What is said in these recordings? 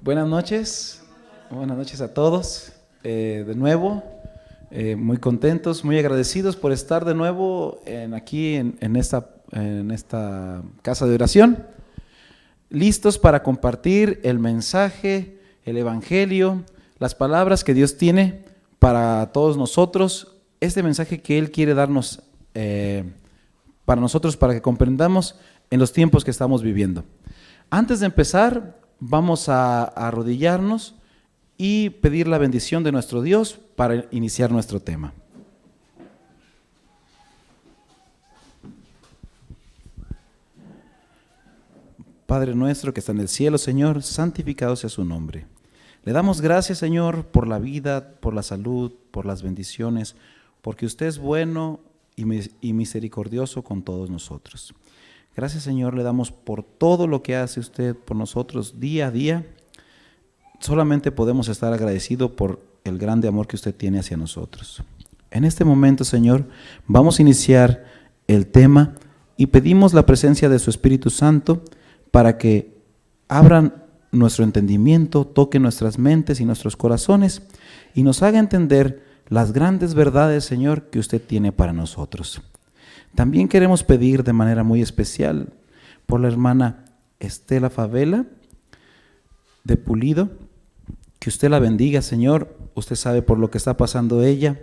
Buenas noches a todos. De nuevo, muy contentos, muy agradecidos por estar de nuevo aquí en esta casa de oración, listos para compartir el mensaje, el evangelio, las palabras que Dios tiene para todos nosotros, este mensaje que Él quiere darnos para nosotros, para que comprendamos en los tiempos que estamos viviendo. Antes de empezar, vamos a arrodillarnos y pedir la bendición de nuestro Dios para iniciar nuestro tema. Padre nuestro que está en el cielo, Señor, santificado sea su nombre. Le damos gracias, Señor, por la vida, por la salud, por las bendiciones, porque usted es bueno y misericordioso con todos nosotros. Gracias, Señor, le damos por todo lo que hace usted por nosotros día a día. Solamente podemos estar agradecidos por el grande amor que usted tiene hacia nosotros. En este momento, Señor, vamos a iniciar el tema y pedimos la presencia de su Espíritu Santo para que abran nuestro entendimiento, toque nuestras mentes y nuestros corazones y nos haga entender las grandes verdades, Señor, que usted tiene para nosotros. También queremos pedir de manera muy especial por la hermana Estela Favela de Pulido, que usted la bendiga, Señor. Usted sabe por lo que está pasando ella,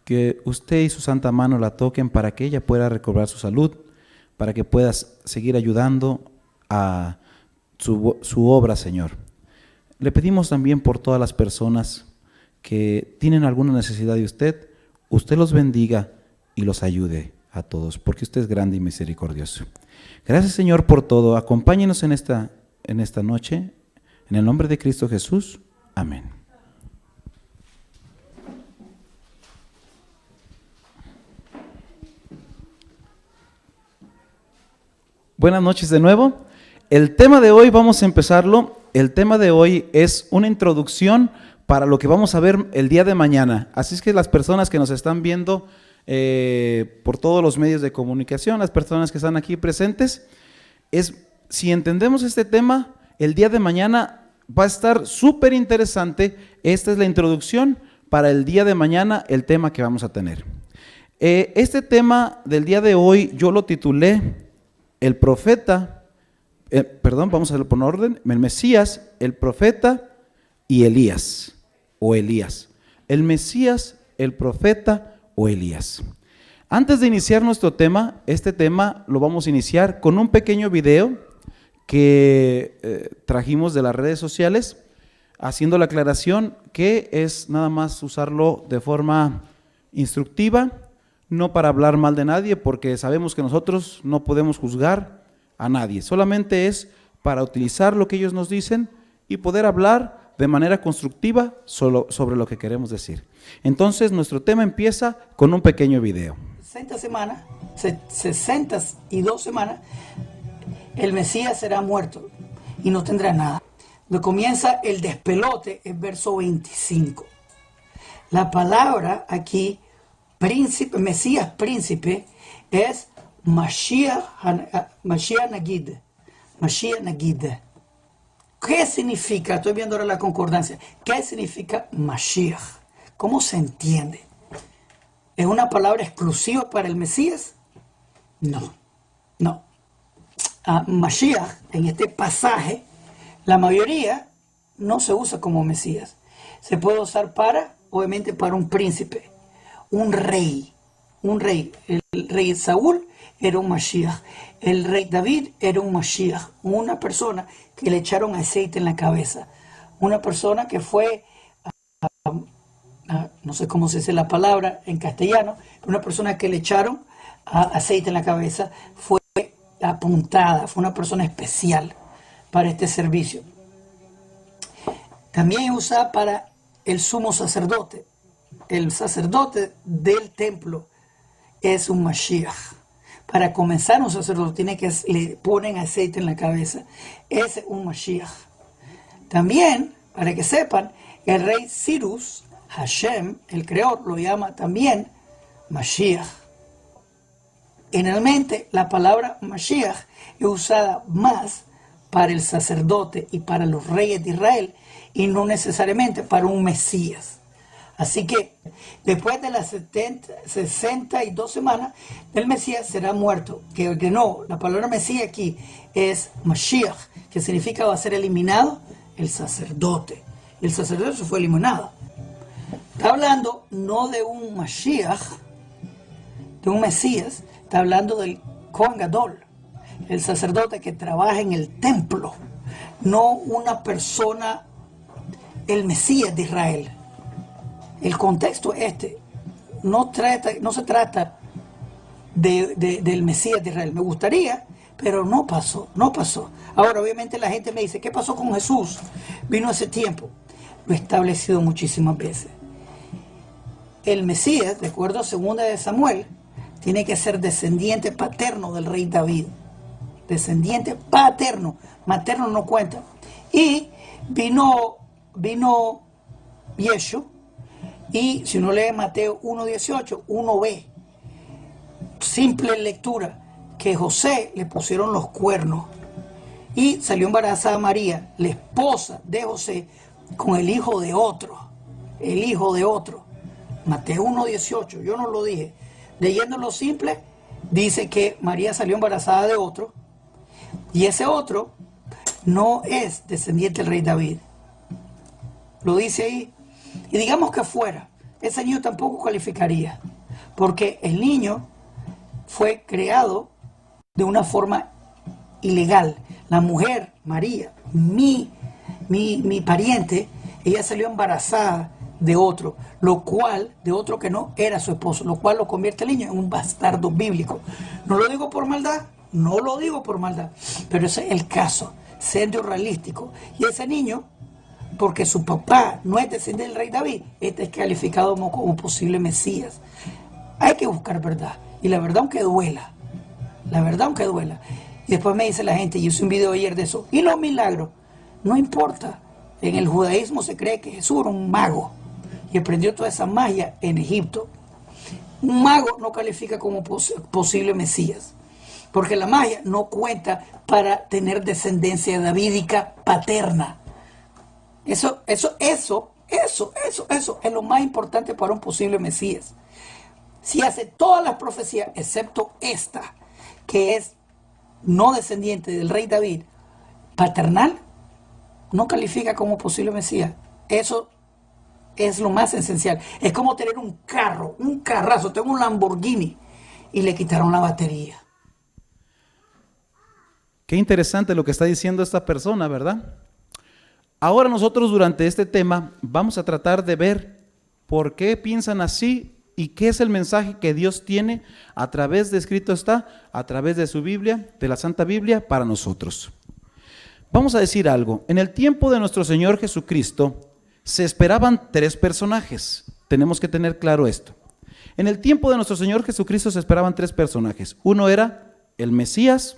que usted y su santa mano la toquen para que ella pueda recobrar su salud, para que pueda seguir ayudando a su obra, Señor. Le pedimos también por todas las personas que tienen alguna necesidad de usted los bendiga y los ayude a todos, porque usted es grande y misericordioso. Gracias, Señor, por todo. Acompáñenos en esta noche, en el nombre de Cristo Jesús. Amén. Buenas noches de nuevo. El tema de hoy vamos a empezarlo. El tema de hoy es una introducción para lo que vamos a ver el día de mañana. Así es que las personas que nos están viendo por todos los medios de comunicación, las personas que están aquí presentes, si entendemos este tema, el día de mañana va a estar súper interesante. Esta es la introducción para el día de mañana, el tema que vamos a tener. Este tema del día de hoy yo lo titulé el profeta, vamos a hacerlo por orden, el Mesías, el profeta y Elías, o Elías. El Mesías, el profeta o Elías. Antes de iniciar nuestro tema, este tema lo vamos a iniciar con un pequeño video que trajimos de las redes sociales, haciendo la aclaración que es nada más usarlo de forma instructiva, no para hablar mal de nadie, porque sabemos que nosotros no podemos juzgar a nadie, solamente es para utilizar lo que ellos nos dicen y poder hablar de manera constructiva sobre lo que queremos decir. Entonces nuestro tema empieza con un pequeño video. 62 semanas, el Mesías será muerto y no tendrá nada. Lo comienza el despelote en verso 25. La palabra aquí, príncipe, Mesías príncipe, es Mashiach Nagid. Mashiach Nagid. ¿Qué significa? Estoy viendo ahora la concordancia. ¿Qué significa Mashiach? ¿Cómo se entiende? ¿Es una palabra exclusiva para el Mesías? No. Mashiach, en este pasaje, la mayoría no se usa como Mesías. Se puede usar obviamente para un príncipe, un rey. El rey Saúl era un Mashiach. El rey David era un Mashiach. Una persona que le echaron aceite en la cabeza. Una persona que fue, no sé cómo se dice la palabra en castellano, pero una persona que le echaron aceite en la cabeza, fue apuntada, fue una persona especial para este servicio. También usa para el sumo sacerdote. El sacerdote del templo es un Mashiach. Para comenzar un sacerdote le ponen aceite en la cabeza. Es un Mashiach. También, para que sepan, el rey Cyrus, Hashem, el creador, lo llama también Mashiach. Generalmente la palabra Mashiach es usada más para el sacerdote y para los reyes de Israel, y no necesariamente para un Mesías. Así que después de las 62 semanas, el Mesías será muerto. Que no, la palabra Mesías aquí es Mashiach, que significa va a ser eliminado el sacerdote. El sacerdote se fue eliminado. Está hablando no de un Mashiach, de un Mesías, está hablando del Kohen Gadol, el sacerdote que trabaja en el templo, no una persona, el Mesías de Israel. El contexto no se trata del Mesías de Israel. Me gustaría, pero no pasó. Ahora, obviamente la gente me dice, ¿qué pasó con Jesús? Vino hace tiempo. Lo he establecido muchísimas veces. El Mesías, de acuerdo a 2 de Samuel, tiene que ser descendiente paterno del rey David. Descendiente paterno. Materno no cuenta. Y vino Yeshua. Y si uno lee Mateo 1:18, uno ve, simple lectura, que José le pusieron los cuernos y salió embarazada María, la esposa de José, con el hijo de otro. Mateo 1:18, yo no lo dije. Leyéndolo simple, dice que María salió embarazada de otro, y ese otro no es descendiente del rey David. Lo dice ahí. Y digamos que fuera, ese niño tampoco calificaría, porque el niño fue creado de una forma ilegal. La mujer, María, mi pariente, ella salió embarazada de otro, de otro que no era su esposo, lo cual lo convierte al niño en un bastardo bíblico. No lo digo por maldad, pero ese es el caso, siendo realístico. Y ese niño, porque su papá no es descendiente del rey David, este es calificado como posible Mesías. Hay que buscar verdad, y la verdad aunque duela. Y después me dice la gente, yo hice un video ayer de eso, y los milagros, no importa. En el judaísmo se cree que Jesús era un mago y aprendió toda esa magia en Egipto. Un mago no califica como posible Mesías, porque la magia no cuenta para tener descendencia davídica paterna. Eso es lo más importante para un posible Mesías. Si hace todas las profecías, excepto esta, que es no descendiente del rey David, paternal, no califica como posible Mesías. Eso es lo más esencial. Es como tener un carrazo, tengo un Lamborghini y le quitaron la batería. Qué interesante lo que está diciendo esta persona, ¿verdad? Ahora nosotros durante este tema vamos a tratar de ver por qué piensan así y qué es el mensaje que Dios tiene a través de escrito está, a través de su Biblia, de la Santa Biblia, para nosotros. Vamos a decir algo. En el tiempo de nuestro Señor Jesucristo se esperaban 3 personajes. Tenemos que tener claro esto. En el tiempo de nuestro Señor Jesucristo se esperaban 3 personajes. Uno era el Mesías,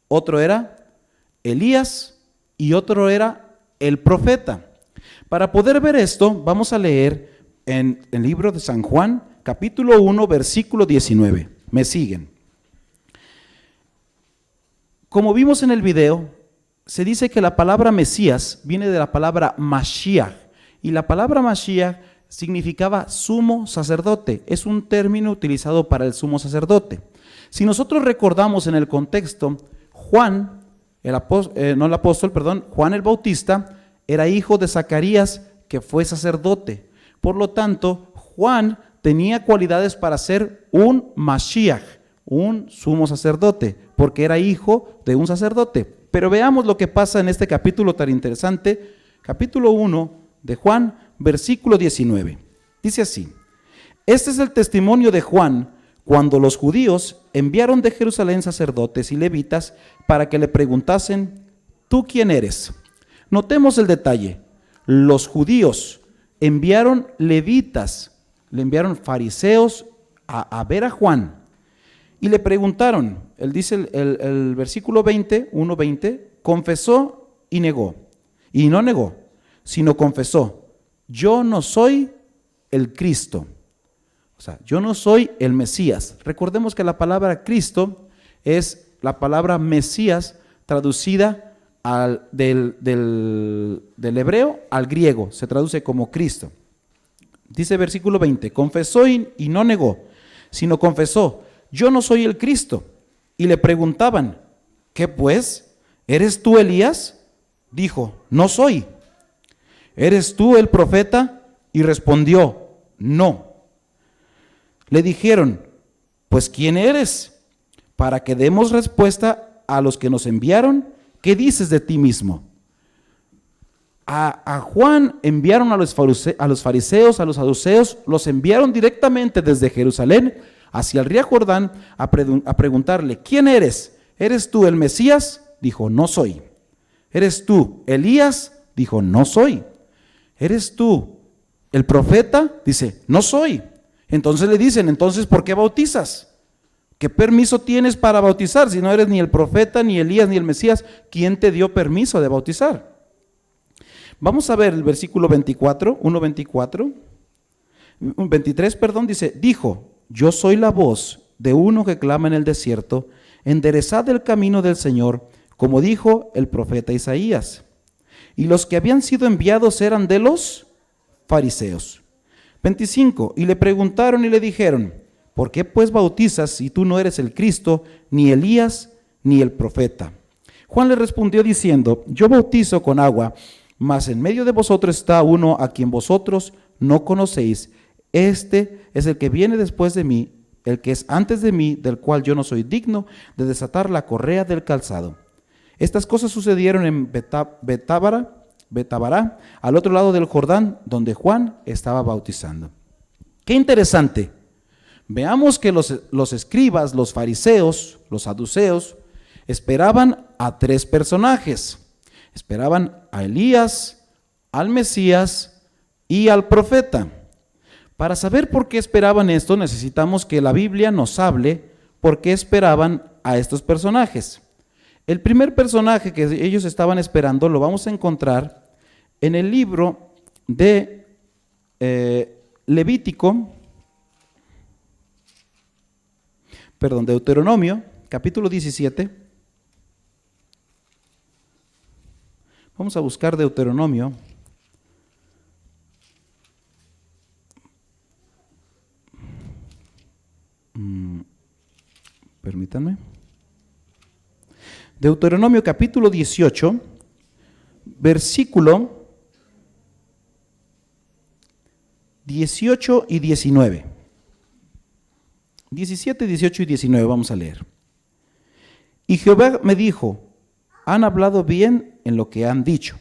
otro era Elías y otro era el profeta. Para poder ver esto, vamos a leer en el libro de San Juan, capítulo 1, versículo 19. Me siguen. Como vimos en el video, se dice que la palabra Mesías viene de la palabra Mashiach, y la palabra Mashiach significaba sumo sacerdote. Es un término utilizado para el sumo sacerdote. Si nosotros recordamos en el contexto, Juan el Bautista era hijo de Zacarías, que fue sacerdote. Por lo tanto, Juan tenía cualidades para ser un Mashiach, un sumo sacerdote, porque era hijo de un sacerdote. Pero veamos lo que pasa en este capítulo tan interesante, capítulo 1 de Juan, versículo 19. Dice así: este es el testimonio de Juan cuando los judíos enviaron de Jerusalén sacerdotes y levitas para que le preguntasen: ¿tú quién eres? Notemos el detalle. Los judíos enviaron levitas, le enviaron fariseos a ver a Juan y le preguntaron. Él dice el versículo 1:20, confesó y negó. Y no negó, sino confesó: yo no soy el Cristo. O sea, yo no soy el Mesías. Recordemos que la palabra Cristo es la palabra Mesías traducida del hebreo al griego, se traduce como Cristo. Dice versículo 20, confesó y no negó, sino confesó, yo no soy el Cristo. Y le preguntaban, ¿qué pues? ¿Eres tú Elías? Dijo, no soy. ¿Eres tú el profeta? Y respondió, no. Le dijeron, pues ¿quién eres? Para que demos respuesta a los que nos enviaron, ¿qué dices de ti mismo? A Juan enviaron a los fariseos, a los saduceos, los enviaron directamente desde Jerusalén hacia el río Jordán a preguntarle, ¿quién eres? ¿Eres tú el Mesías? Dijo, no soy. ¿Eres tú Elías? Dijo, no soy. ¿Eres tú el profeta? Dice, no soy. Entonces le dicen, entonces ¿por qué bautizas? ¿Qué permiso tienes para bautizar? Si no eres ni el profeta, ni Elías, ni el Mesías, ¿quién te dio permiso de bautizar? Vamos a ver el versículo 24, 23, dice, dijo, yo soy la voz de uno que clama en el desierto, enderezad el camino del Señor, como dijo el profeta Isaías. Y los que habían sido enviados eran de los fariseos. 25, y le preguntaron y le dijeron, ¿por qué pues bautizas si tú no eres el Cristo, ni Elías, ni el profeta? Juan le respondió diciendo, yo bautizo con agua, mas en medio de vosotros está uno a quien vosotros no conocéis. Este es el que viene después de mí, el que es antes de mí, del cual yo no soy digno de desatar la correa del calzado. Estas cosas sucedieron en Betábara, al otro lado del Jordán, donde Juan estaba bautizando. Qué interesante. Veamos que los escribas, los fariseos, los saduceos, esperaban a tres personajes. Esperaban a Elías, al Mesías y al profeta. Para saber por qué esperaban esto, necesitamos que la Biblia nos hable por qué esperaban a estos personajes. El primer personaje que ellos estaban esperando lo vamos a encontrar en el libro de Deuteronomio, capítulo 17. Vamos a buscar Deuteronomio. Permítanme. Deuteronomio capítulo 18, versículo 18 y 19. 17, 18 y 19 vamos a leer. Y Jehová me dijo, han hablado bien en lo que han dicho.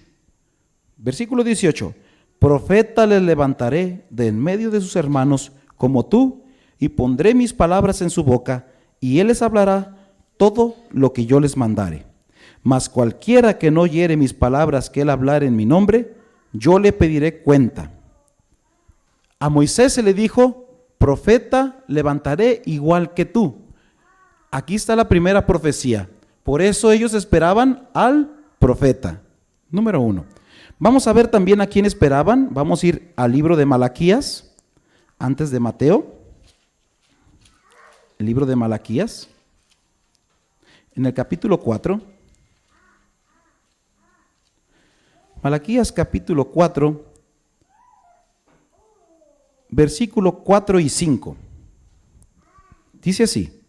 Versículo 18, profeta les levantaré de en medio de sus hermanos como tú, y pondré mis palabras en su boca, y él les hablará todo lo que yo les mandare. Mas cualquiera que no oyere mis palabras que él hablare en mi nombre, yo le pediré cuenta. A Moisés se le dijo, profeta levantaré igual que tú. Aquí está la primera profecía. Por eso ellos esperaban al profeta. Número 1. Vamos a ver también a quién esperaban. Vamos a ir al libro de Malaquías, antes de Mateo. El libro de Malaquías, en el capítulo 4. Malaquías capítulo 4, versículo 4 y 5. Dice así,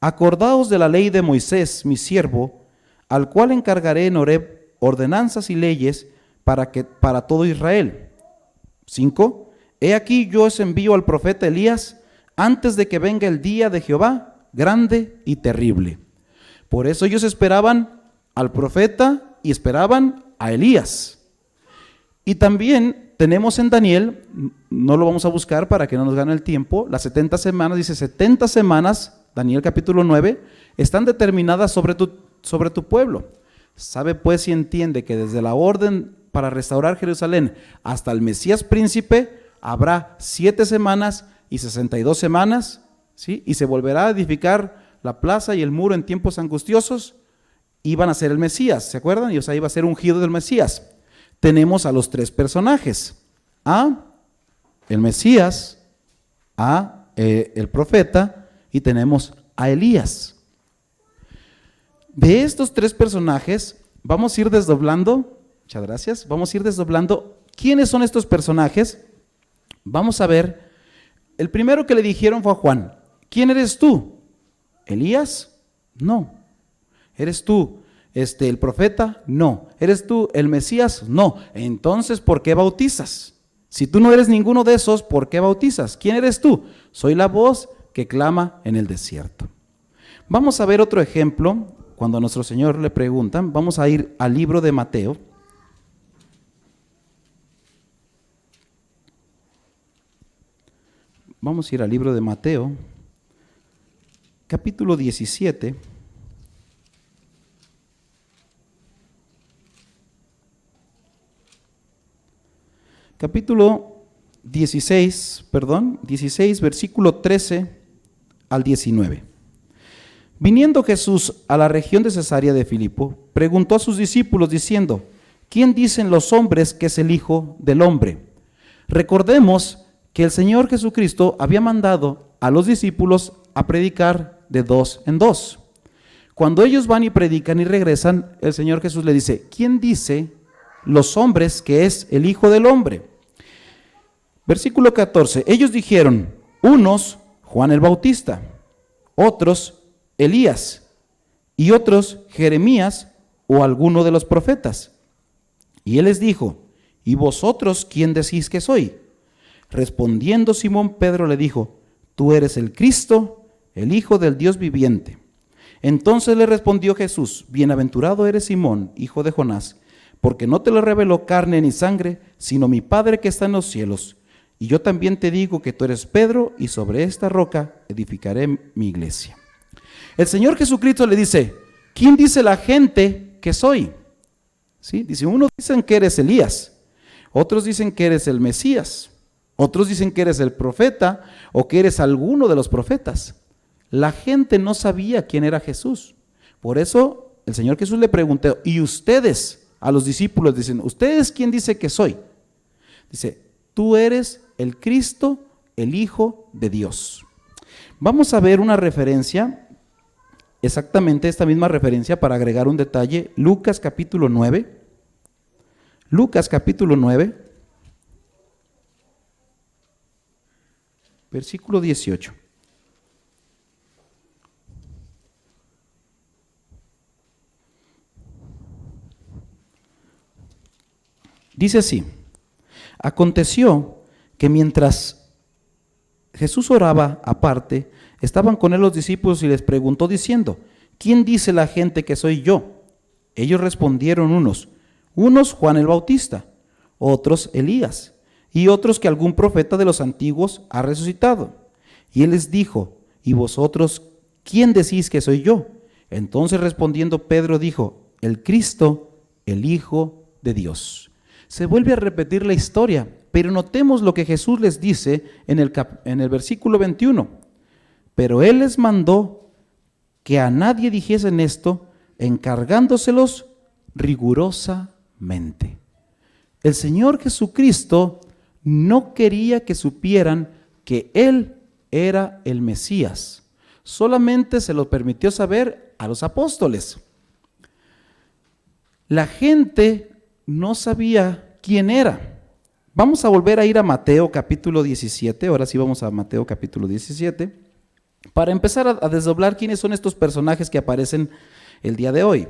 acordaos de la ley de Moisés, mi siervo, al cual encargaré en Horeb ordenanzas y leyes para todo Israel. 5. He aquí yo os envío al profeta Elías antes de que venga el día de Jehová, grande y terrible. Por eso ellos esperaban al profeta y esperaban a Elías. Y también tenemos en Daniel, no lo vamos a buscar para que no nos gane el tiempo, las 70 semanas, dice 70 semanas, Daniel capítulo 9, están determinadas sobre tu pueblo. Sabe pues y entiende que desde la orden para restaurar Jerusalén hasta el Mesías príncipe habrá 7 semanas y 62 semanas, ¿sí? Y se volverá a edificar la plaza y el muro en tiempos angustiosos. Iban a ser el Mesías, ¿se acuerdan? Y o sea, iba a ser ungido del Mesías. Tenemos a los tres personajes, a el Mesías, a el profeta y tenemos a Elías. De estos tres personajes vamos a ir desdoblando, muchas gracias, vamos a ir desdoblando quiénes son estos personajes. Vamos a ver, el primero que le dijeron fue a Juan, ¿quién eres tú? ¿Elías? No. ¿Eres tú el profeta? No. ¿Eres tú el Mesías? No. Entonces, ¿por qué bautizas? Si tú no eres ninguno de esos, ¿por qué bautizas? ¿Quién eres tú? Soy la voz que clama en el desierto. Vamos a ver otro ejemplo. Cuando a nuestro Señor le preguntan, vamos a ir al libro de Mateo. Vamos a ir al libro de Mateo, capítulo 17. Capítulo 16, versículo 13 al 19. Viniendo Jesús a la región de Cesarea de Filipo, preguntó a sus discípulos diciendo, ¿quién dicen los hombres que es el Hijo del Hombre? Recordemos que el Señor Jesucristo había mandado a los discípulos a predicar de dos en dos. Cuando ellos van y predican y regresan, el Señor Jesús le dice, ¿quién dice los hombres que es el Hijo del Hombre? Versículo 14, ellos dijeron, unos Juan el Bautista, otros Elías y otros Jeremías o alguno de los profetas. Y él les dijo, ¿y vosotros quién decís que soy? Respondiendo Simón Pedro le dijo, tú eres el Cristo, el Hijo del Dios viviente. Entonces le respondió Jesús, bienaventurado eres Simón, hijo de Jonás, porque no te lo reveló carne ni sangre, sino mi Padre que está en los cielos. Y yo también te digo que tú eres Pedro, y sobre esta roca edificaré mi iglesia. El Señor Jesucristo le dice, ¿quién dice la gente que soy? ¿Sí? Dice, unos dicen que eres Elías, otros dicen que eres el Mesías, otros dicen que eres el profeta o que eres alguno de los profetas. La gente no sabía quién era Jesús. Por eso el Señor Jesús le preguntó, ¿y ustedes? A los discípulos dicen, ¿ustedes quién dice que soy? Dice, tú eres el Cristo, el Hijo de Dios. Vamos a ver una referencia, exactamente esta misma referencia para agregar un detalle, Lucas capítulo 9. Lucas capítulo 9, versículo 18. Dice así, aconteció que mientras Jesús oraba aparte, estaban con él los discípulos y les preguntó diciendo, ¿quién dice la gente que soy yo? Ellos respondieron unos Juan el Bautista, otros Elías, y otros que algún profeta de los antiguos ha resucitado. Y él les dijo, ¿y vosotros quién decís que soy yo? Entonces respondiendo Pedro dijo, el Cristo, el Hijo de Dios. Se vuelve a repetir la historia, pero notemos lo que Jesús les dice en el versículo 21. Pero él les mandó que a nadie dijesen esto, encargándoselos rigurosamente. El Señor Jesucristo no quería que supieran que Él era el Mesías. Solamente se lo permitió saber a los apóstoles. La gente no sabía quién era. Vamos a volver a ir a Mateo capítulo 17, ahora sí vamos a Mateo capítulo 17, para empezar a desdoblar quiénes son estos personajes que aparecen el día de hoy.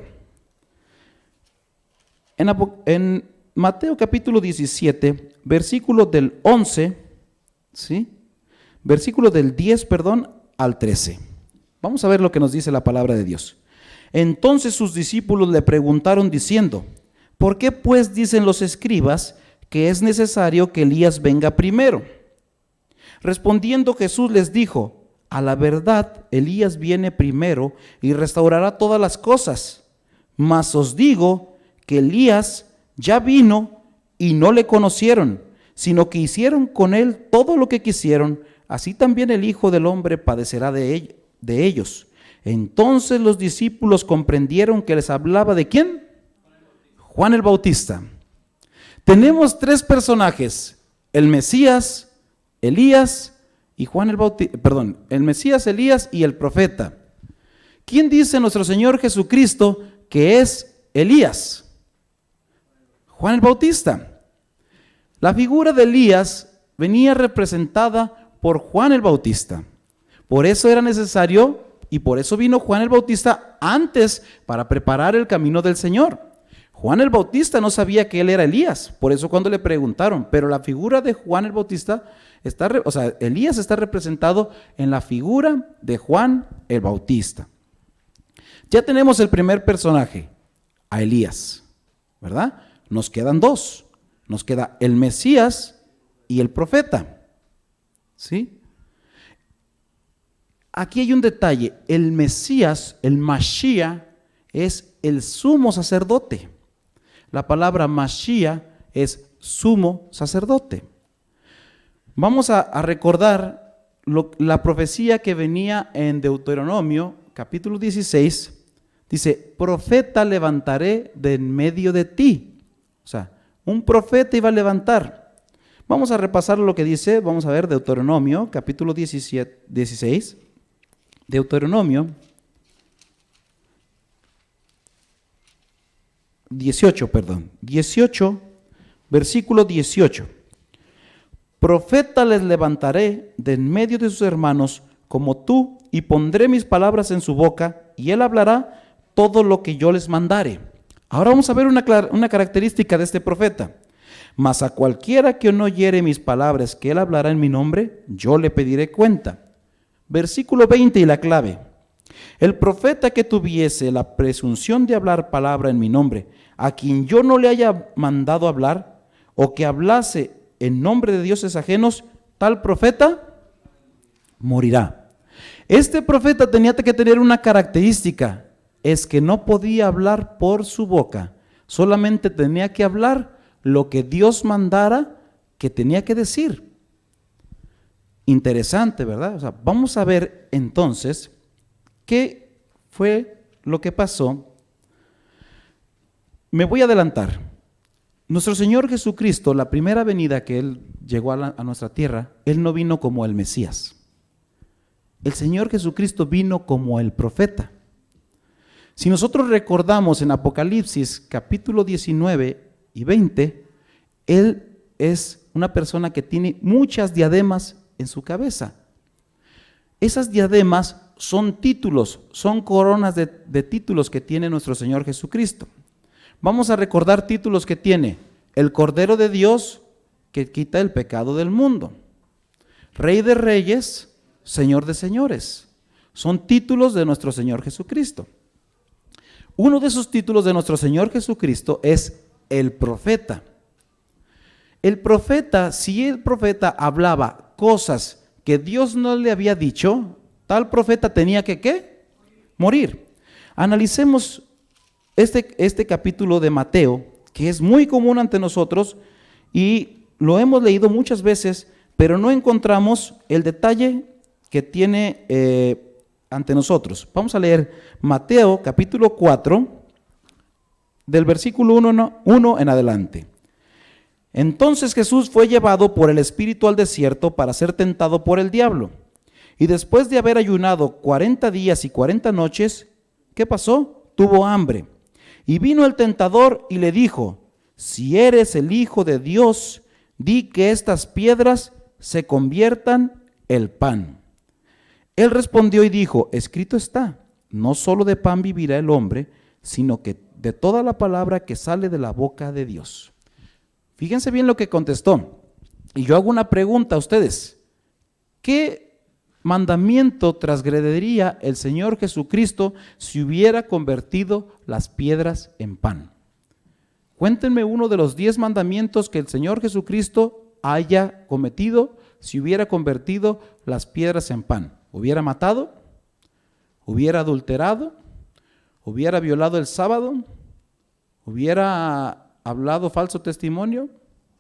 En Mateo capítulo 17, versículo del 11, ¿sí? Versículo del 10, al 13. Vamos a ver lo que nos dice la palabra de Dios. Entonces sus discípulos le preguntaron diciendo, ¿por qué pues dicen los escribas que es necesario que Elías venga primero? Respondiendo Jesús les dijo, a la verdad Elías viene primero y restaurará todas las cosas. Mas os digo que Elías ya vino y no le conocieron, sino que hicieron con él todo lo que quisieron, así también el Hijo del Hombre padecerá de ellos. Entonces los discípulos comprendieron que les hablaba ¿de quién? Juan el Bautista. Tenemos tres personajes, el Mesías, Elías y Juan el Bautista, el Mesías, Elías y el profeta. ¿Quién dice nuestro Señor Jesucristo que es Elías? Juan el Bautista. La figura de Elías venía representada por Juan el Bautista. Por eso era necesario y por eso vino Juan el Bautista antes para preparar el camino del Señor. Juan el Bautista no sabía que él era Elías, por eso cuando le preguntaron, pero la figura de Juan el Bautista Elías está representado en la figura de Juan el Bautista. Ya tenemos el primer personaje, a Elías, ¿verdad? Nos quedan dos, nos queda el Mesías y el profeta, ¿sí? Aquí hay un detalle, el Mesías, el Mashiach, es el sumo sacerdote. La palabra Mashiach es sumo sacerdote. Vamos a recordar la profecía que venía en Deuteronomio, capítulo 16, dice, profeta levantaré de en medio de ti. O sea, un profeta iba a levantar. Vamos a repasar lo que dice, vamos a ver Deuteronomio, capítulo 16, Deuteronomio 18, versículo 18. Profeta les levantaré de en medio de sus hermanos como tú, y pondré mis palabras en su boca, y él hablará todo lo que yo les mandare. Ahora vamos a ver una característica de este profeta. Mas a cualquiera que no oyere mis palabras que él hablará en mi nombre, yo le pediré cuenta. Versículo 20 y la clave. El profeta que tuviese la presunción de hablar palabra en mi nombre, a quien yo no le haya mandado hablar, o que hablase en nombre de dioses ajenos, tal profeta morirá. Este profeta tenía que tener una característica, es que no podía hablar por su boca, solamente tenía que hablar lo que Dios mandara que tenía que decir. Interesante, ¿verdad? O sea, vamos a ver entonces qué fue lo que pasó. Me voy a adelantar. Nuestro Señor Jesucristo, la primera venida que Él llegó a nuestra tierra, Él no vino como el Mesías. El Señor Jesucristo vino como el profeta. Si nosotros recordamos en Apocalipsis capítulo 19 y 20, Él es una persona que tiene muchas diademas en su cabeza. Esas diademas son títulos, son coronas de títulos que tiene nuestro Señor Jesucristo. Vamos a recordar títulos que tiene: el Cordero de Dios que quita el pecado del mundo, Rey de Reyes, Señor de Señores. Son títulos de nuestro Señor Jesucristo. Uno de esos títulos de nuestro Señor Jesucristo es el profeta. El profeta, si el profeta hablaba cosas que Dios no le había dicho, tal profeta tenía que ¿qué? Morir. Analicemos este capítulo de Mateo, que es muy común ante nosotros y lo hemos leído muchas veces, pero no encontramos el detalle que tiene ante nosotros. Vamos a leer Mateo capítulo 4, del versículo 1 en adelante. Entonces Jesús fue llevado por el Espíritu al desierto para ser tentado por el diablo. Y después de haber ayunado 40 días y 40 noches, ¿qué pasó? Tuvo hambre. Y vino el tentador y le dijo: si eres el Hijo de Dios, di que estas piedras se conviertan en pan. Él respondió y dijo: escrito está, no solo de pan vivirá el hombre, sino que de toda la palabra que sale de la boca de Dios. Fíjense bien lo que contestó. Y yo hago una pregunta a ustedes. ¿Qué mandamiento transgrediría el Señor Jesucristo si hubiera convertido las piedras en pan? Cuéntenme uno de los 10 mandamientos que el Señor Jesucristo haya cometido si hubiera convertido las piedras en pan. ¿Hubiera matado? ¿Hubiera adulterado? ¿Hubiera violado el sábado? ¿Hubiera hablado falso testimonio?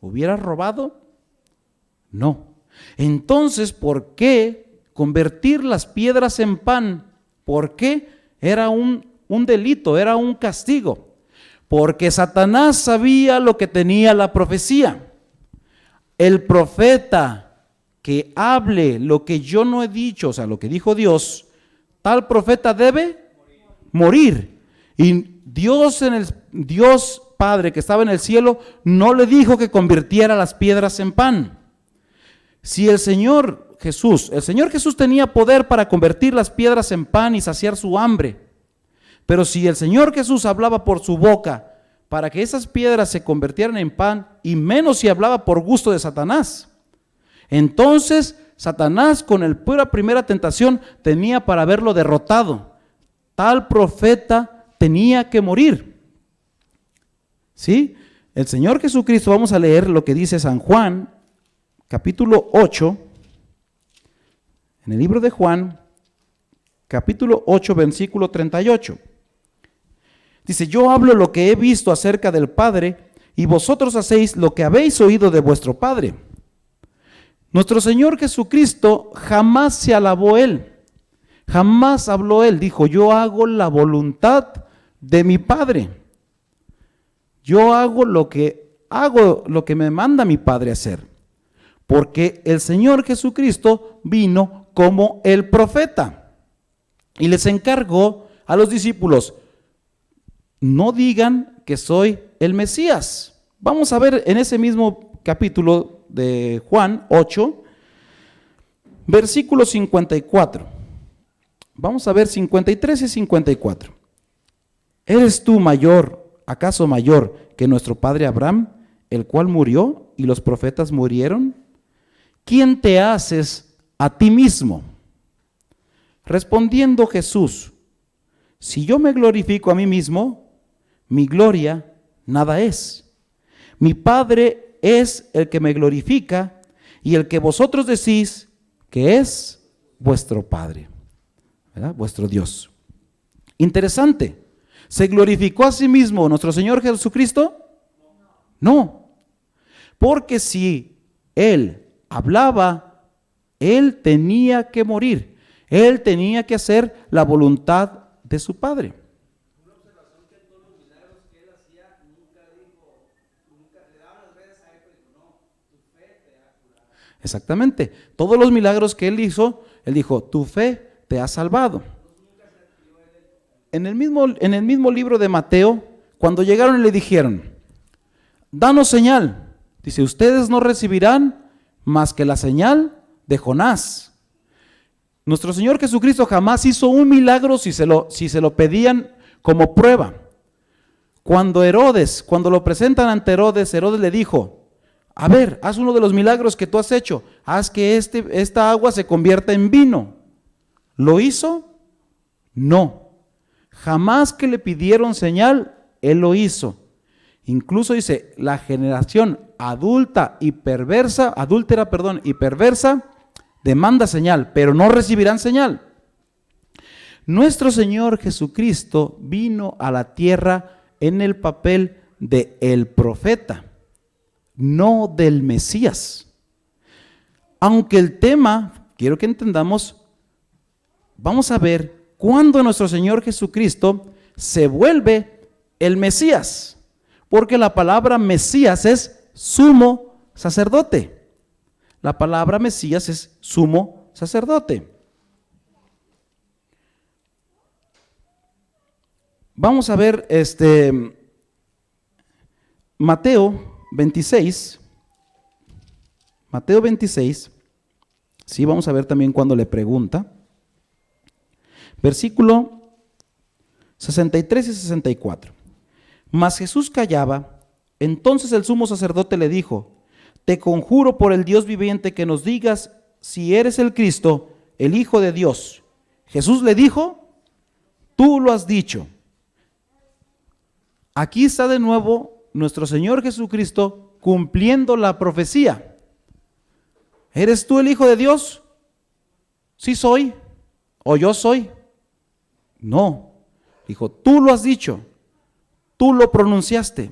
¿Hubiera robado? No. Entonces, ¿por qué convertir las piedras en pan? ¿Por qué? Era un delito, era un castigo. Porque Satanás sabía lo que tenía la profecía. El profeta que hable lo que yo no he dicho, o sea, lo que dijo Dios, tal profeta debe morir. Y Dios en el Dios Padre que estaba en el cielo no le dijo que convirtiera las piedras en pan. Si el Señor Jesús tenía poder para convertir las piedras en pan y saciar su hambre, pero si el Señor Jesús hablaba por su boca para que esas piedras se convirtieran en pan, y menos si hablaba por gusto de Satanás, entonces Satanás con el pura primera tentación tenía para haberlo derrotado. Tal profeta tenía que morir. ¿Sí? El Señor Jesucristo, vamos a leer lo que dice San Juan, capítulo 8, en el libro de Juan, capítulo 8, versículo 38. Dice, yo hablo lo que he visto acerca del Padre, y vosotros hacéis lo que habéis oído de vuestro Padre. Nuestro Señor Jesucristo jamás se alabó Él, jamás habló Él, dijo, yo hago la voluntad de mi Padre. Yo hago lo que me manda mi Padre hacer. Porque el Señor Jesucristo vino como el profeta y les encargó a los discípulos, no digan que soy el Mesías. Vamos a ver en ese mismo capítulo de Juan 8, versículo 54. Vamos a ver 53 y 54. ¿Eres tú acaso mayor que nuestro padre Abraham, el cual murió y los profetas murieron? ¿Quién te haces a ti mismo? Respondiendo Jesús, si yo me glorifico a mí mismo, mi gloria nada es. Mi Padre es el que me glorifica y el que vosotros decís que es vuestro Padre, ¿verdad? Vuestro Dios. Interesante. ¿Se glorificó a sí mismo nuestro Señor Jesucristo? No. Porque si Él hablaba, Él tenía que morir. Él tenía que hacer la voluntad de su Padre. Una observación que todos los milagros que Él hacía, nunca le daban las gracias a Él, pero dijo, no, tu fe te ha curado. Exactamente. Todos los milagros que Él hizo, Él dijo, tu fe te ha salvado. En el mismo libro de Mateo, cuando llegaron y le dijeron, danos señal. Dice, ustedes no recibirán más que la señal de Jonás. Nuestro Señor Jesucristo jamás hizo un milagro si se lo pedían como prueba. Cuando lo presentan ante Herodes, Herodes le dijo, a ver, haz uno de los milagros que tú has hecho, haz que esta agua se convierta en vino. ¿Lo hizo? No. Jamás que le pidieron señal, Él lo hizo. Incluso dice, la generación adúltera y perversa, demanda señal, pero no recibirán señal. Nuestro Señor Jesucristo vino a la tierra en el papel de el profeta, no del Mesías. Aunque el tema, quiero que entendamos, vamos a ver cuándo nuestro Señor Jesucristo se vuelve el Mesías, porque la palabra Mesías es sumo sacerdote. La palabra Mesías es sumo sacerdote. Vamos a ver Mateo 26. Mateo 26. Sí, vamos a ver también cuando le pregunta. Versículo 63 y 64. Mas Jesús callaba. Entonces el sumo sacerdote le dijo, te conjuro por el Dios viviente que nos digas si eres el Cristo, el Hijo de Dios. Jesús le dijo, tú lo has dicho. Aquí está de nuevo nuestro Señor Jesucristo cumpliendo la profecía. ¿Eres tú el Hijo de Dios? Sí soy, o yo soy. No, dijo, tú lo has dicho, tú lo pronunciaste,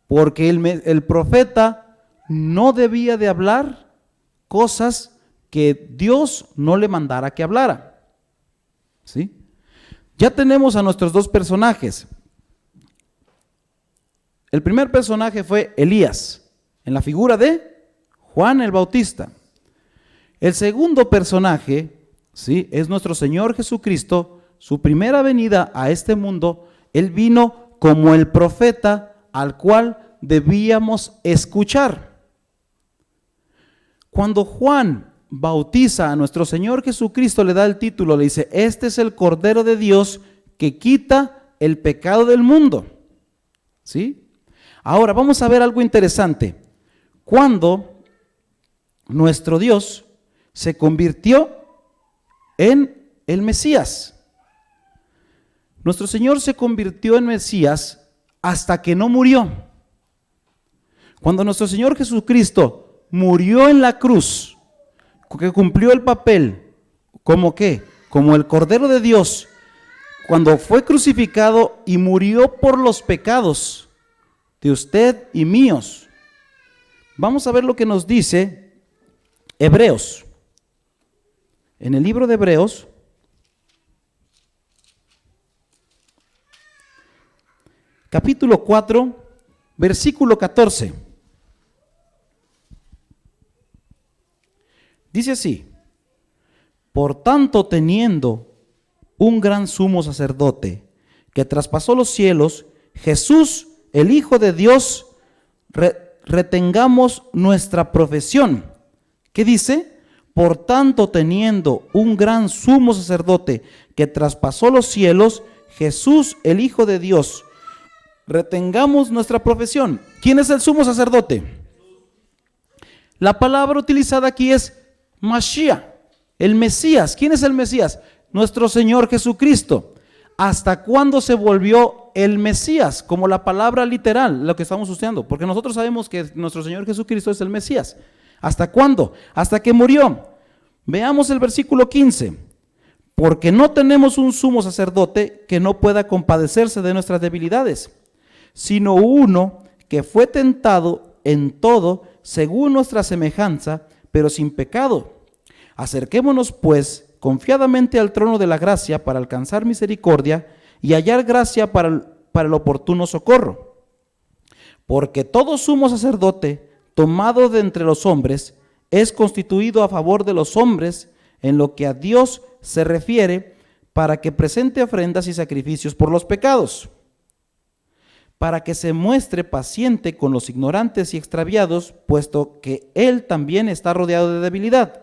porque el profeta no debía de hablar cosas que Dios no le mandara que hablara. ¿Sí? Ya tenemos a nuestros dos personajes. El primer personaje fue Elías, en la figura de Juan el Bautista. El segundo personaje, ¿sí?, es nuestro Señor Jesucristo. Su primera venida a este mundo, Él vino como el profeta al cual debíamos escuchar. Cuando Juan bautiza a nuestro Señor Jesucristo, le da el título, le dice: este es el Cordero de Dios que quita el pecado del mundo. ¿Sí? Ahora vamos a ver algo interesante. Cuando nuestro Dios se convirtió en el Mesías. Nuestro Señor se convirtió en Mesías hasta que no murió. Cuando nuestro Señor Jesucristo murió en la cruz, que cumplió el papel, ¿como qué? Como el Cordero de Dios, cuando fue crucificado y murió por los pecados de usted y míos. Vamos a ver lo que nos dice Hebreos. En el libro de Hebreos, capítulo 4, versículo 14. Dice así: por tanto, teniendo un gran sumo sacerdote que traspasó los cielos, Jesús, el Hijo de Dios, retengamos nuestra profesión. ¿Qué dice? Por tanto, teniendo un gran sumo sacerdote que traspasó los cielos, Jesús, el Hijo de Dios, retengamos nuestra profesión. ¿Quién es el sumo sacerdote? La palabra utilizada aquí es Mashiach, el Mesías. ¿Quién es el Mesías? Nuestro Señor Jesucristo. ¿Hasta cuándo se volvió el Mesías? Como la palabra literal, lo que estamos usando, porque nosotros sabemos que nuestro Señor Jesucristo es el Mesías. ¿Hasta cuándo? Hasta que murió. Veamos el versículo 15. Porque no tenemos un sumo sacerdote que no pueda compadecerse de nuestras debilidades, sino uno que fue tentado en todo según nuestra semejanza, pero sin pecado. Acerquémonos pues confiadamente al trono de la gracia para alcanzar misericordia y hallar gracia para el oportuno socorro. Porque todo sumo sacerdote tomado de entre los hombres es constituido a favor de los hombres en lo que a Dios se refiere, para que presente ofrendas y sacrificios por los pecados, para que se muestre paciente con los ignorantes y extraviados, puesto que él también está rodeado de debilidad,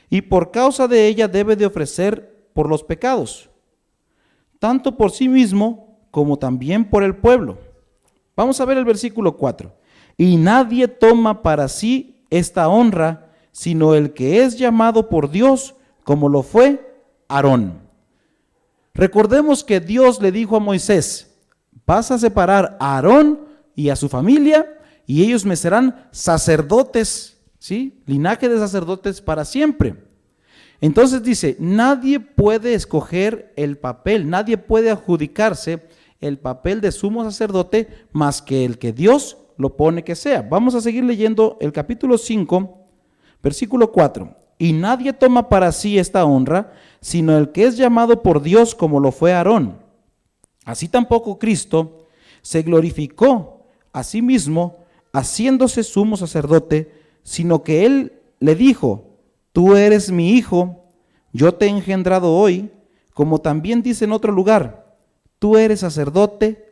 y por causa de ella debe de ofrecer por los pecados, tanto por sí mismo como también por el pueblo. Vamos a ver el versículo 4. Y nadie toma para sí esta honra, sino el que es llamado por Dios, como lo fue Aarón. Recordemos que Dios le dijo a Moisés: vas a separar a Aarón y a su familia, y ellos me serán sacerdotes, ¿sí? Linaje de sacerdotes para siempre. Entonces dice, nadie puede escoger el papel, nadie puede adjudicarse el papel de sumo sacerdote más que el que Dios lo pone que sea. Vamos a seguir leyendo el capítulo 5, versículo 4. Y nadie toma para sí esta honra, sino el que es llamado por Dios, como lo fue Aarón. Así tampoco Cristo se glorificó a sí mismo, haciéndose sumo sacerdote, sino que él le dijo: tú eres mi hijo, yo te he engendrado hoy, como también dice en otro lugar: tú eres sacerdote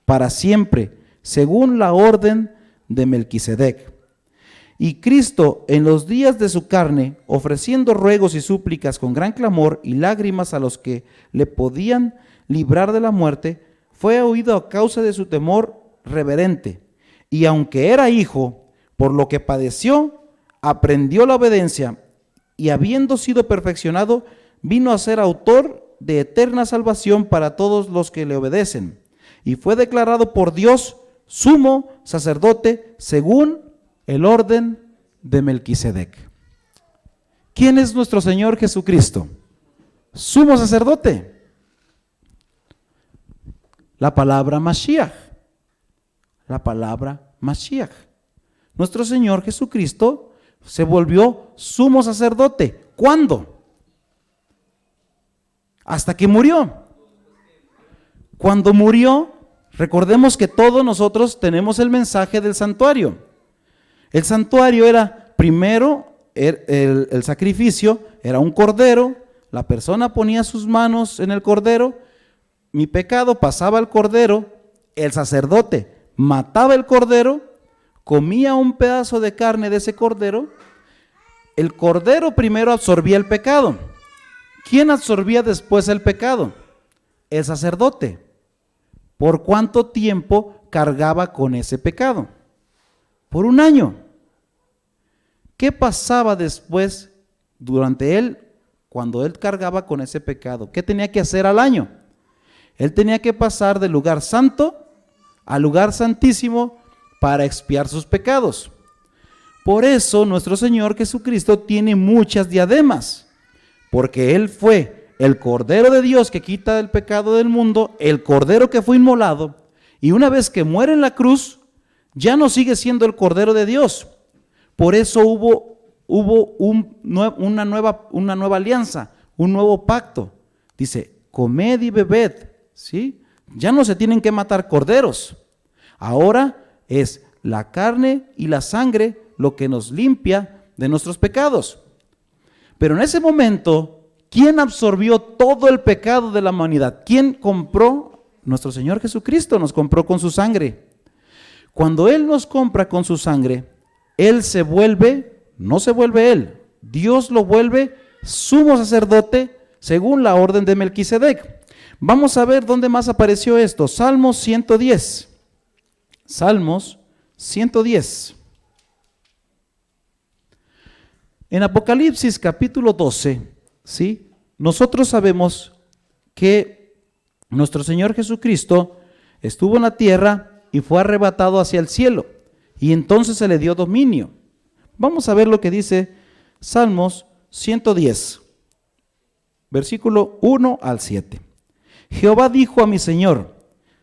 para siempre, según la orden de Melquisedec. Y Cristo, en los días de su carne, ofreciendo ruegos y súplicas con gran clamor y lágrimas a los que le podían librar de la muerte, fue oído a causa de su temor reverente. Y aunque era hijo, por lo que padeció, aprendió la obediencia, y habiendo sido perfeccionado, vino a ser autor de eterna salvación para todos los que le obedecen. Y fue declarado por Dios sumo sacerdote según el orden de Melquisedec. ¿Quién es nuestro Señor Jesucristo? Sumo sacerdote. La palabra Mashiach. La palabra Mashiach. Nuestro Señor Jesucristo se volvió sumo sacerdote. ¿Cuándo? Hasta que murió. Cuando murió, recordemos que todos nosotros tenemos el mensaje del santuario. El santuario era, primero, el sacrificio, era un cordero, la persona ponía sus manos en el cordero, mi pecado pasaba al cordero, el sacerdote mataba el cordero, comía un pedazo de carne de ese cordero. El cordero primero absorbía el pecado. ¿Quién absorbía después el pecado? El sacerdote. ¿Por cuánto tiempo cargaba con ese pecado? Por 1 año. ¿Qué pasaba después cuando él cargaba con ese pecado? ¿Qué tenía que hacer al año? Él tenía que pasar del lugar santo al lugar santísimo para expiar sus pecados. Por eso nuestro Señor Jesucristo tiene muchas diademas, porque Él fue el Cordero de Dios que quita el pecado del mundo, el Cordero que fue inmolado, y una vez que muere en la cruz, ya no sigue siendo el Cordero de Dios. Por eso hubo una nueva alianza, un nuevo pacto. Dice, comed y bebed, ¿sí? Ya no se tienen que matar corderos. Ahora es la carne y la sangre lo que nos limpia de nuestros pecados. Pero en ese momento, ¿quién absorbió todo el pecado de la humanidad? ¿Quién compró? Nuestro Señor Jesucristo nos compró con su sangre. Cuando Él nos compra con su sangre, Él no se vuelve Él, Dios lo vuelve sumo sacerdote según la orden de Melquisedec. Vamos a ver dónde más apareció esto. Salmos 110. Salmos 110. En Apocalipsis capítulo 12, ¿sí? Nosotros sabemos que nuestro Señor Jesucristo estuvo en la tierra y fue arrebatado hacia el cielo, y entonces se le dio dominio. Vamos a ver lo que dice Salmos 110, versículo 1 al 7. Jehová dijo a mi Señor,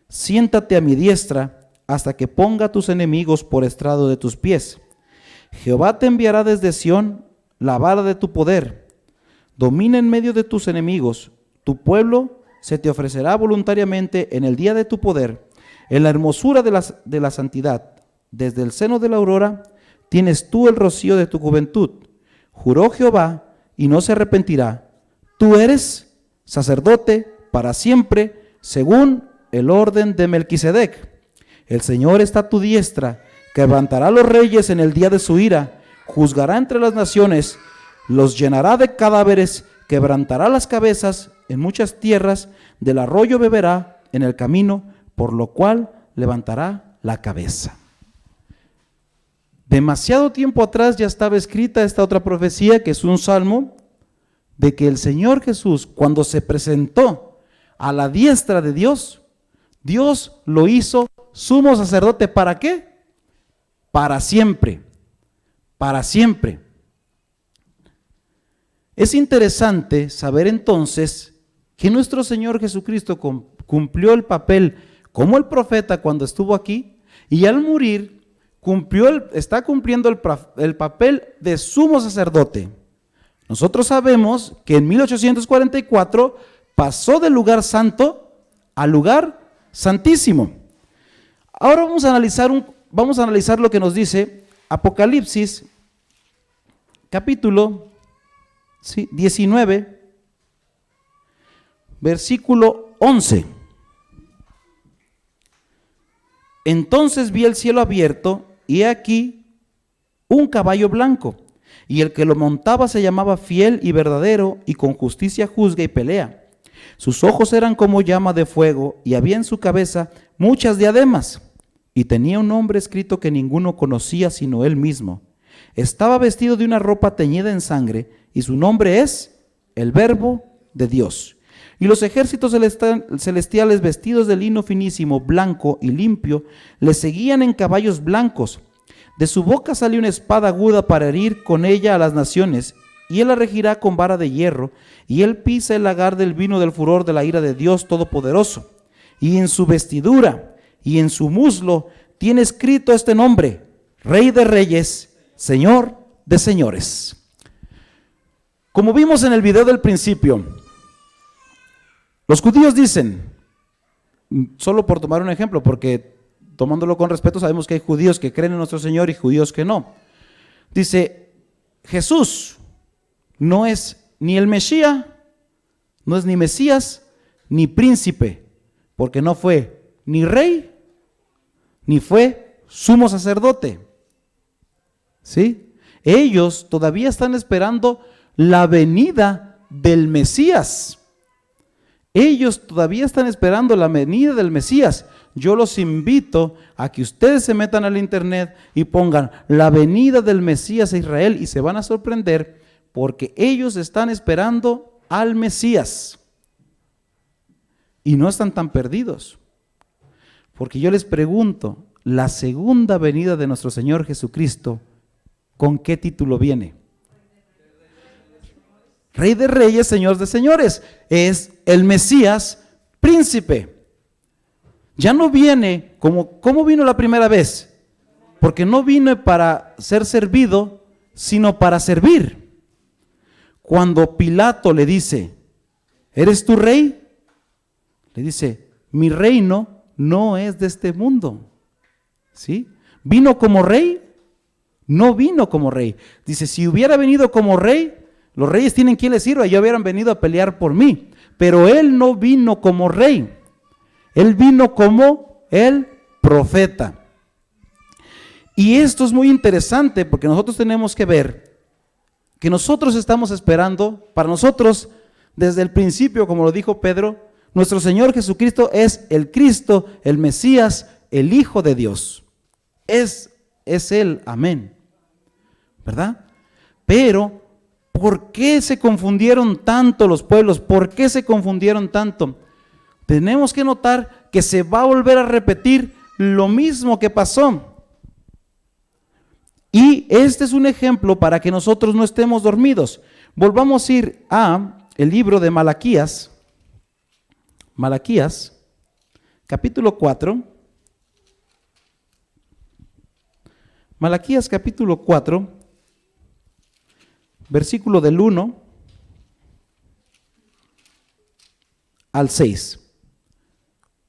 siéntate a mi diestra hasta que ponga a tus enemigos por estrado de tus pies. Jehová te enviará desde Sión la vara de tu poder. Domina en medio de tus enemigos. Tu pueblo se te ofrecerá voluntariamente en el día de tu poder. En la hermosura de la santidad, desde el seno de la aurora, tienes tú el rocío de tu juventud. Juró Jehová y no se arrepentirá. Tú eres sacerdote para siempre, según el orden de Melquisedec. El Señor está a tu diestra, quebrantará a los reyes en el día de su ira, juzgará entre las naciones, los llenará de cadáveres, quebrantará las cabezas en muchas tierras, del arroyo beberá en el camino, por lo cual levantará la cabeza. Demasiado tiempo atrás ya estaba escrita esta otra profecía, que es un salmo, de que el Señor Jesús, cuando se presentó a la diestra de Dios, Dios lo hizo sumo sacerdote. ¿Para qué? Para siempre, para siempre. Es interesante saber entonces que nuestro Señor Jesucristo cumplió el papel como el profeta cuando estuvo aquí, y al morir está cumpliendo el papel de sumo sacerdote. Nosotros sabemos que en 1844 pasó del lugar santo al lugar santísimo. Ahora vamos a analizar lo que nos dice Apocalipsis capítulo 19, versículo 11. Entonces vi el cielo abierto y he aquí un caballo blanco, y el que lo montaba se llamaba Fiel y Verdadero, y con justicia juzga y pelea. Sus ojos eran como llama de fuego, y había en su cabeza muchas diademas, y tenía un nombre escrito que ninguno conocía sino él mismo. Estaba vestido de una ropa teñida en sangre, y su nombre es el Verbo de Dios. Y los ejércitos celestiales, vestidos de lino finísimo, blanco y limpio, le seguían en caballos blancos. De su boca salió una espada aguda para herir con ella a las naciones, y él la regirá con vara de hierro, y él pisa el lagar del vino del furor de la ira de Dios Todopoderoso. Y en su vestidura y en su muslo tiene escrito este nombre: Rey de Reyes, Señor de Señores. Como vimos en el video del principio, los judíos dicen, solo por tomar un ejemplo, porque tomándolo con respeto sabemos que hay judíos que creen en nuestro Señor y judíos que no. Dice, Jesús no es ni el Mesías, no es ni Mesías, ni príncipe, porque no fue ni rey ni fue sumo sacerdote. ¿Sí? Ellos todavía están esperando la venida del Mesías. Ellos todavía están esperando la venida del Mesías. Yo los invito a que ustedes se metan al internet y pongan la venida del Mesías a Israel y se van a sorprender porque ellos están esperando al Mesías y no están tan perdidos. Porque yo les pregunto, la segunda venida de nuestro Señor Jesucristo, ¿con qué título viene? Rey de reyes, Señor de señores. Es el Mesías, príncipe. Ya no viene como vino la primera vez, porque no vino para ser servido, sino para servir. Cuando Pilato le dice, ¿eres tu rey? Le dice, mi reino no es de este mundo. ¿Sí? ¿Vino como rey? No vino como rey. Dice, si hubiera venido como rey, los reyes tienen quien les sirva, ya hubieran venido a pelear por mí. Pero él no vino como rey. Él vino como el profeta. Y esto es muy interesante porque nosotros tenemos que ver que nosotros estamos esperando, para nosotros, desde el principio, como lo dijo Pedro, nuestro Señor Jesucristo es el Cristo, el Mesías, el Hijo de Dios. Es Él, amén. ¿Verdad? Pero, ¿por qué se confundieron tanto los pueblos? ¿Por qué se confundieron tanto? Tenemos que notar que se va a volver a repetir lo mismo que pasó. Y este es un ejemplo para que nosotros no estemos dormidos. Volvamos a ir a el libro de Malaquías. Malaquías, capítulo 4. Malaquías, capítulo 4, versículo del 1 al 6.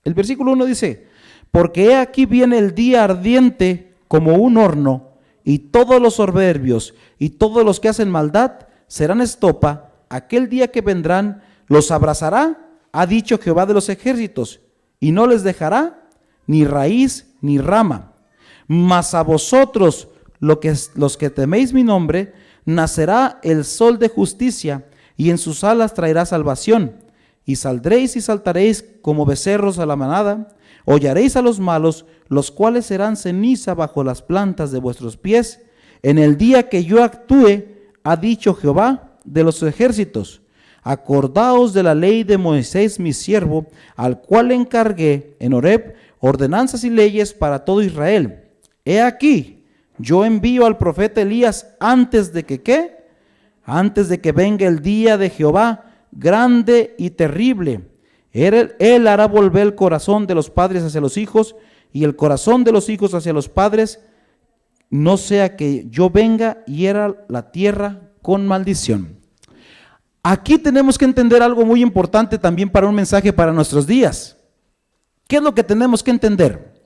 El versículo 1 dice, porque he aquí viene el día ardiente como un horno, y todos los soberbios y todos los que hacen maldad serán estopa. Aquel día que vendrán los abrazará, ha dicho Jehová de los ejércitos, y no les dejará ni raíz ni rama. Mas a vosotros, los que teméis mi nombre, nacerá el sol de justicia, y en sus alas traerá salvación. Y saldréis y saltaréis como becerros a la manada, hollaréis a los malos, los cuales serán ceniza bajo las plantas de vuestros pies. En el día que yo actúe, ha dicho Jehová de los ejércitos. Acordaos de la ley de Moisés mi siervo, al cual encargué en Horeb ordenanzas y leyes para todo Israel. He aquí, yo envío al profeta Elías antes de que, ¿qué? Antes de que venga el día de Jehová, grande y terrible. Él hará volver el corazón de los padres hacia los hijos y el corazón de los hijos hacia los padres, no sea que yo venga y hiera la tierra con maldición. Aquí tenemos que entender algo muy importante también para un mensaje para nuestros días. ¿Qué es lo que tenemos que entender?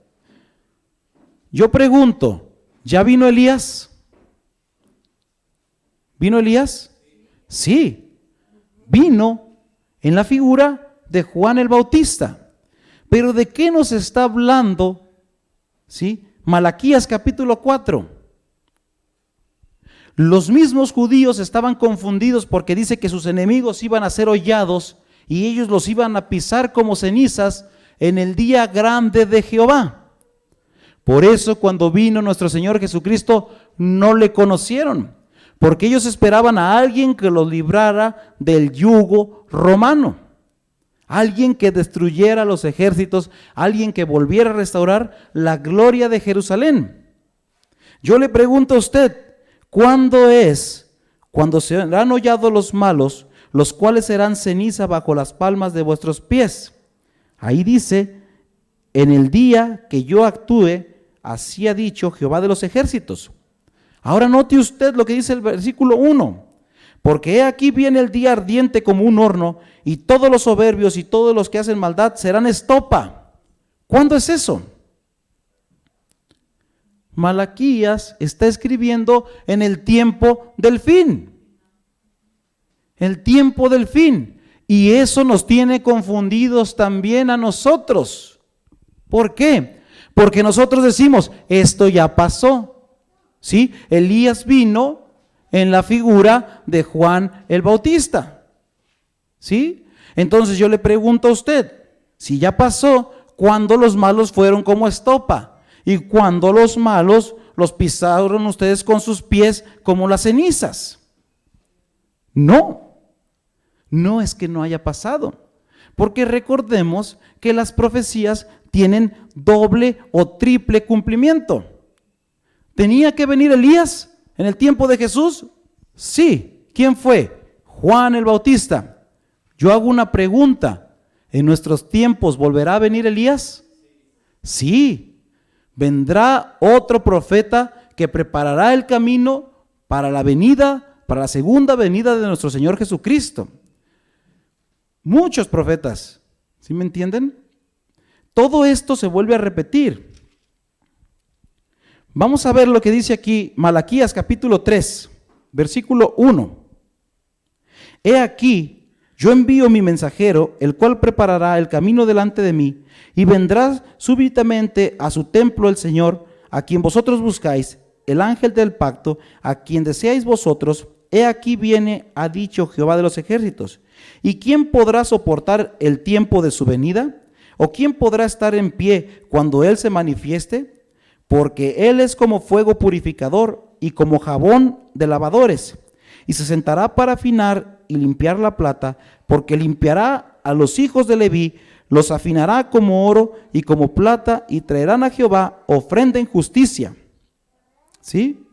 Yo pregunto, ¿ya vino Elías? ¿Vino Elías? Sí, vino en la figura de Juan el Bautista. Pero ¿de qué nos está hablando? ¿Sí? Malaquías capítulo 4. Los mismos judíos estaban confundidos porque dice que sus enemigos iban a ser hollados y ellos los iban a pisar como cenizas en el día grande de Jehová. Por eso cuando vino nuestro Señor Jesucristo no le conocieron, porque ellos esperaban a alguien que los librara del yugo romano. Alguien que destruyera los ejércitos, alguien que volviera a restaurar la gloria de Jerusalén. Yo le pregunto a usted, ¿cuándo es? Cuando serán hollados los malos, los cuales serán ceniza bajo las palmas de vuestros pies. Ahí dice, en el día que yo actúe, así ha dicho Jehová de los ejércitos. Ahora note usted lo que dice el versículo 1. Porque he aquí viene el día ardiente como un horno, y todos los soberbios y todos los que hacen maldad serán estopa. ¿Cuándo es eso? Malaquías está escribiendo en el tiempo del fin. El tiempo del fin. Y eso nos tiene confundidos también a nosotros. ¿Por qué? Porque nosotros decimos, esto ya pasó. ¿Sí? Elías vino en la figura de Juan el Bautista. ¿Sí? Entonces yo le pregunto a usted, si ya pasó, ¿cuándo los malos fueron como estopa? ¿Y cuándo los malos los pisaron ustedes con sus pies como las cenizas? No, no es que no haya pasado, porque recordemos que las profecías tienen doble o triple cumplimiento. ¿Tenía que venir Elías en el tiempo de Jesús? Sí. ¿Quién fue? Juan el Bautista. Yo hago una pregunta, ¿en nuestros tiempos volverá a venir Elías? Sí. Vendrá otro profeta que preparará el camino para la venida, para la segunda venida de nuestro Señor Jesucristo. Muchos profetas, ¿sí me entienden? Todo esto se vuelve a repetir. Vamos a ver lo que dice aquí Malaquías capítulo 3, versículo 1. He aquí, yo envío mi mensajero, el cual preparará el camino delante de mí, y vendrá súbitamente a su templo el Señor, a quien vosotros buscáis, el ángel del pacto, a quien deseáis vosotros. He aquí viene, ha dicho Jehová de los ejércitos. ¿Y quién podrá soportar el tiempo de su venida? ¿O quién podrá estar en pie cuando Él se manifieste? Porque Él es como fuego purificador y como jabón de lavadores. Y se sentará para afinar y limpiar la plata, porque limpiará a los hijos de Leví, los afinará como oro y como plata, y traerán a Jehová ofrenda en justicia. ¿Sí?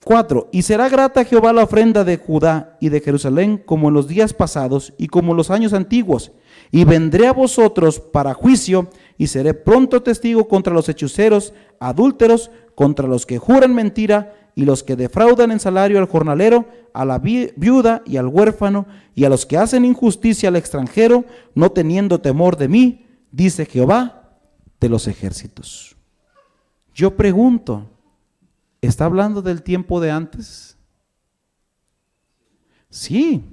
4. Y será grata a Jehová la ofrenda de Judá y de Jerusalén, como en los días pasados y como en los años antiguos. Y vendré a vosotros para juicio, y seré pronto testigo contra los hechiceros, adúlteros, contra los que juran mentira, y los que defraudan en salario al jornalero, a la viuda y al huérfano, y a los que hacen injusticia al extranjero, no teniendo temor de mí, dice Jehová de los ejércitos. Yo pregunto, ¿está hablando del tiempo de antes? Sí.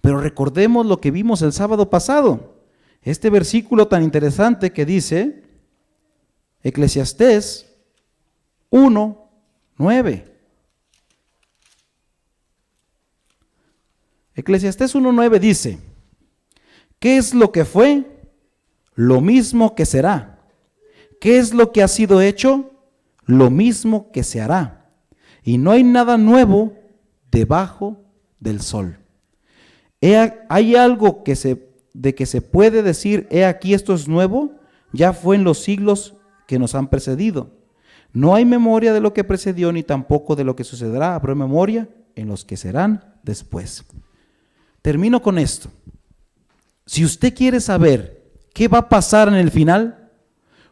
Pero recordemos lo que vimos el sábado pasado. Este versículo tan interesante que dice, Eclesiastés 1:9. Eclesiastés 1:9 dice, ¿qué es lo que fue? Lo mismo que será. ¿Qué es lo que ha sido hecho? Lo mismo que se hará. Y no hay nada nuevo debajo del sol. ¿Hay algo de que se puede decir, he aquí esto es nuevo? Ya fue en los siglos que nos han precedido. No hay memoria de lo que precedió, ni tampoco de lo que sucederá. Habrá memoria en los que serán después. Termino con esto. Si usted quiere saber qué va a pasar en el final,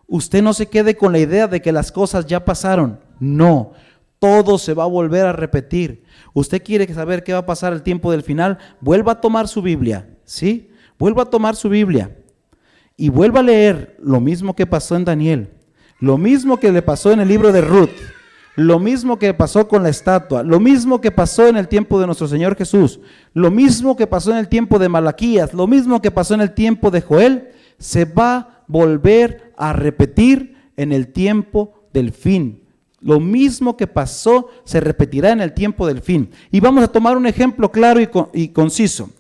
usted no se quede con la idea de que las cosas ya pasaron. No, todo se va a volver a repetir. Usted quiere saber qué va a pasar el tiempo del final, vuelva a tomar su Biblia, ¿sí? Vuelva a tomar su Biblia y vuelva a leer lo mismo que pasó en Daniel, lo mismo que le pasó en el libro de Ruth, lo mismo que pasó con la estatua, lo mismo que pasó en el tiempo de nuestro Señor Jesús, lo mismo que pasó en el tiempo de Malaquías, lo mismo que pasó en el tiempo de Joel, se va a volver a repetir en el tiempo del fin. Lo mismo que pasó se repetirá en el tiempo del fin. Y vamos a tomar un ejemplo claro y conciso.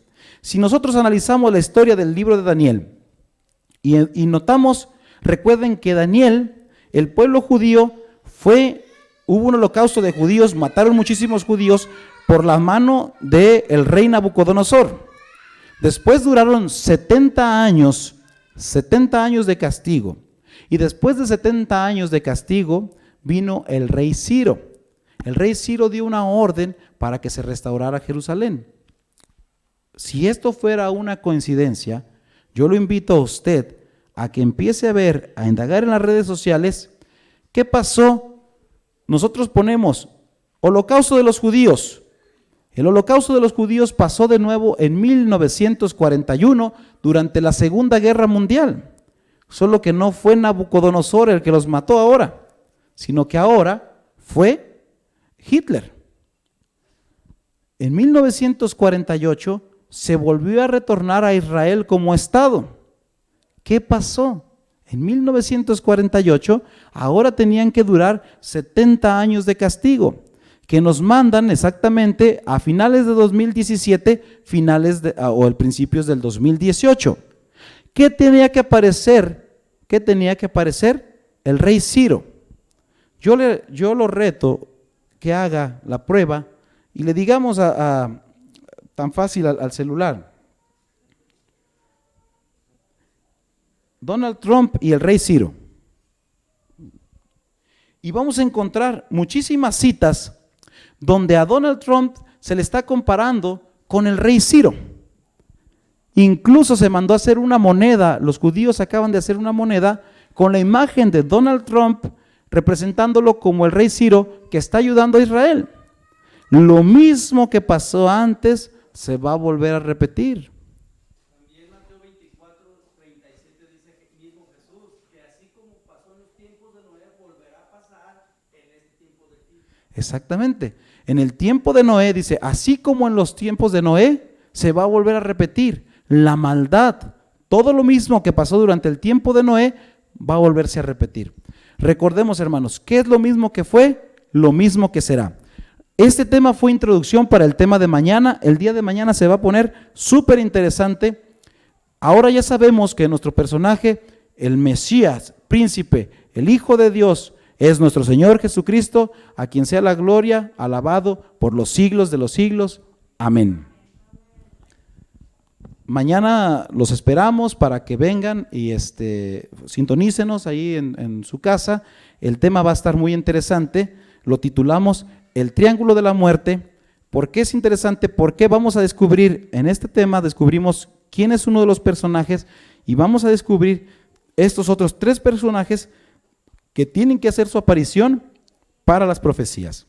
Si nosotros analizamos la historia del libro de Daniel y notamos, recuerden que Daniel, el pueblo judío, hubo un holocausto de judíos, mataron muchísimos judíos por la mano del rey Nabucodonosor. Después duraron 70 años de castigo. Y después de 70 años de castigo, vino el rey Ciro. El rey Ciro dio una orden para que se restaurara Jerusalén. Si esto fuera una coincidencia, yo lo invito a usted a que empiece a indagar en las redes sociales, ¿qué pasó? Nosotros ponemos holocausto de los judíos. El holocausto de los judíos pasó de nuevo en 1941 durante la Segunda Guerra Mundial. Solo que no fue Nabucodonosor el que los mató ahora, sino que ahora fue Hitler. En 1948 se volvió a retornar a Israel como Estado. ¿Qué pasó? En 1948, ahora tenían que durar 70 años de castigo, que nos mandan exactamente a finales de 2017, o principios del 2018. ¿Qué tenía que aparecer? ¿Qué tenía que aparecer? El rey Ciro. Yo lo reto que haga la prueba y le digamos tan fácil al celular: Donald Trump y el rey Ciro. Y vamos a encontrar muchísimas citas donde a Donald Trump se le está comparando con el rey Ciro. Incluso se mandó a hacer una moneda, los judíos acaban de hacer una moneda con la imagen de Donald Trump representándolo como el rey Ciro que está ayudando a Israel. Lo mismo que pasó antes se va a volver a repetir. También Mateo 24:37 dice que mismo Jesús, que así como pasó en los tiempos de Noé, volverá a pasar en este tiempo de ti. Exactamente. En el tiempo de Noé dice, así como en los tiempos de Noé, se va a volver a repetir. La maldad, todo lo mismo que pasó durante el tiempo de Noé, va a volverse a repetir. Recordemos, hermanos, ¿qué es lo mismo que fue? Lo mismo que será. Este tema fue introducción para el tema de mañana. El día de mañana se va a poner súper interesante. Ahora ya sabemos que nuestro personaje, el Mesías, príncipe, el Hijo de Dios, es nuestro Señor Jesucristo, a quien sea la gloria, alabado por los siglos de los siglos. Amén. Mañana los esperamos para que vengan y sintonícenos ahí en su casa. El tema va a estar muy interesante. Lo titulamos El Triángulo de la Muerte. ¿Por qué es interesante? Porque vamos a descubrir, en este tema descubrimos quién es uno de los personajes y vamos a descubrir estos otros 3 personajes que tienen que hacer su aparición para las profecías.